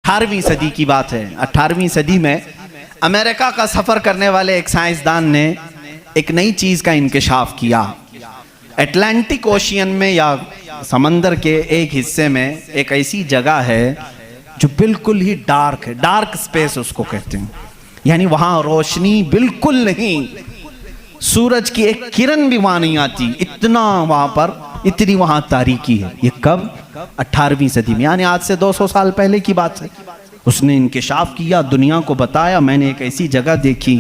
18ویں صدی کی بات ہے۔ 18ویں صدی میں امریکہ کا سفر کرنے والے ایک سائنسدان نے ایک نئی چیز کا انکشاف کیا۔ اٹلانٹک اوشین میں یا سمندر کے ایک حصے میں ایک ایسی جگہ ہے جو بالکل ہی ڈارک ہے، ڈارک سپیس اس کو کہتے ہیں، یعنی وہاں روشنی بالکل نہیں، سورج کی ایک کرن بھی وہاں نہیں آتی، اتنا وہاں پر اتنی وہاں تاریکی ہے۔ یہ کب؟ 18ویں صدی میں، یعنی آج سے 200 سال پہلے کی بات ہے۔ اس نے انکشاف کیا، دنیا کو بتایا میں نے ایک ایسی جگہ دیکھی،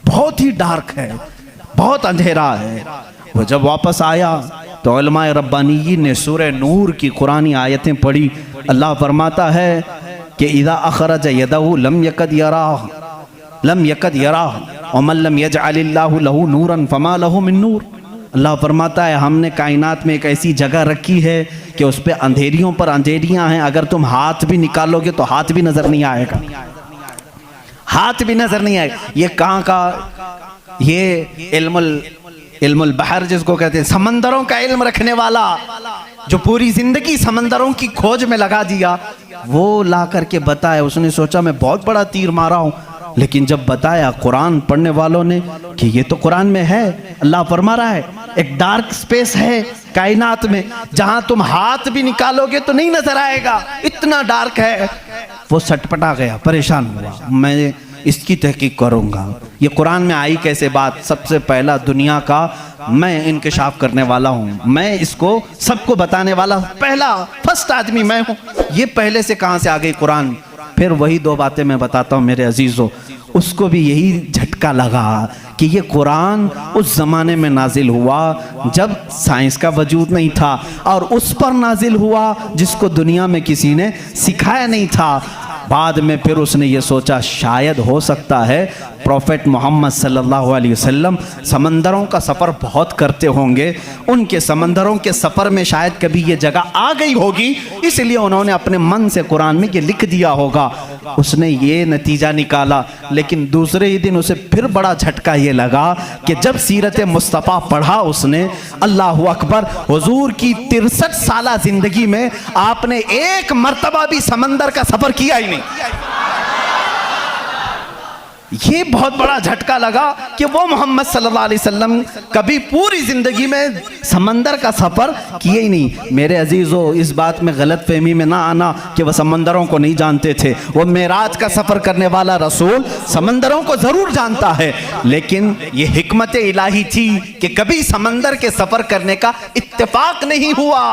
بہت ہی ڈارک ہے، بہت اندھیرا ہے۔ وہ جب واپس آیا تو علماء ربانیین نے سورہ نور کی قرآنی آیتیں پڑھی۔ اللہ فرماتا ہے کہ اذا اخرج یدہ لم یکد یراہ ومن لم یجعل اللہ لہ نورا فما لہ من نور۔ اللہ فرماتا ہے ہم نے کائنات میں ایک ایسی جگہ رکھی ہے کہ اس پہ اندھیریوں پر اندھیریاں ہیں، اگر تم ہاتھ بھی نکالو گے تو ہاتھ بھی نظر نہیں آئے گا، ہاتھ بھی نظر نہیں آئے گا۔ یہ کہاں کا؟ یہ علم البحر جس کو کہتے ہیں، سمندروں کا علم رکھنے والا جو پوری زندگی سمندروں کی کھوج میں لگا دیا، وہ لا کر کے بتایا۔ اس نے سوچا میں بہت بڑا تیر مارا ہوں، لیکن جب بتایا قرآن پڑھنے والوں نے کہ یہ تو قرآن میں ہے، اللہ فرما رہا ہے ایک ڈارک سپیس ہے کائنات میں جہاں تم ہاتھ بھی نکالو گے تو نہیں نظر آئے گا، اتنا ڈارک ہے۔ وہ سٹپٹا گیا، پریشان ہوا، میں اس کی تحقیق کروں گا، یہ قرآن میں آئی کیسے بات؟ سب سے پہلا دنیا کا میں انکشاف کرنے والا ہوں، میں اس کو سب کو بتانے والا پہلا فرسٹ آدمی میں ہوں، یہ پہلے سے کہاں سے آ گئی قرآن؟ پھر وہی دو باتیں میں بتاتا ہوں میرے عزیزوں۔ اس کو بھی یہی جھٹکا لگا کہ یہ قرآن اس زمانے میں نازل ہوا جب سائنس کا وجود نہیں تھا، اور اس پر نازل ہوا جس کو دنیا میں کسی نے سکھایا نہیں تھا۔ بعد میں پھر اس نے یہ سوچا شاید ہو سکتا ہے پروفیٹ محمد صلی اللہ علیہ وسلم سمندروں کا سفر بہت کرتے ہوں گے، ان کے سمندروں کے سفر میں شاید کبھی یہ جگہ آ گئی ہوگی، اس لیے انہوں نے اپنے من سے قرآن میں یہ لکھ دیا ہوگا۔ اس نے یہ نتیجہ نکالا، لیکن دوسرے ہی دن اسے پھر بڑا جھٹکا یہ لگا کہ جب سیرت مصطفیٰ پڑھا اس نے، اللہ اکبر، حضور کی 63 سالہ زندگی میں آپ نے ایک مرتبہ بھی سمندر کا سفر کیا ہی نہیں۔ یہ بہت بڑا جھٹکا لگا کہ وہ محمد صلی اللہ علیہ وسلم کبھی پوری زندگی میں سمندر کا سفر کیے ہی نہیں۔ میرے عزیزو، اس بات میں غلط فہمی میں نہ آنا کہ وہ سمندروں کو نہیں جانتے تھے، وہ معراج کا سفر کرنے والا رسول سمندروں کو ضرور جانتا ہے، لیکن یہ حکمت الہی تھی کہ کبھی سمندر کے سفر کرنے کا اتفاق نہیں ہوا۔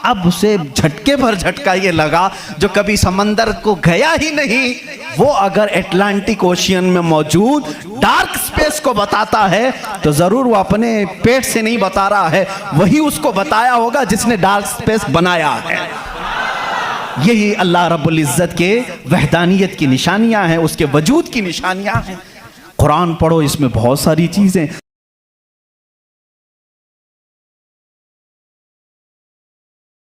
اب اسے جھٹکے پر جھٹکا یہ لگا جو کبھی سمندر کو گیا ہی نہیں، وہ اگر اٹلانٹک اوشین میں موجود ڈارک سپیس کو بتاتا ہے تو ضرور وہ اپنے پیٹ سے نہیں بتا رہا ہے، وہی اس کو بتایا ہوگا جس نے ڈارک سپیس بنایا ہے۔ یہی اللہ رب العزت کے وحدانیت کی نشانیاں ہیں، اس کے وجود کی نشانیاں ہیں۔ قرآن پڑھو، اس میں بہت ساری چیزیں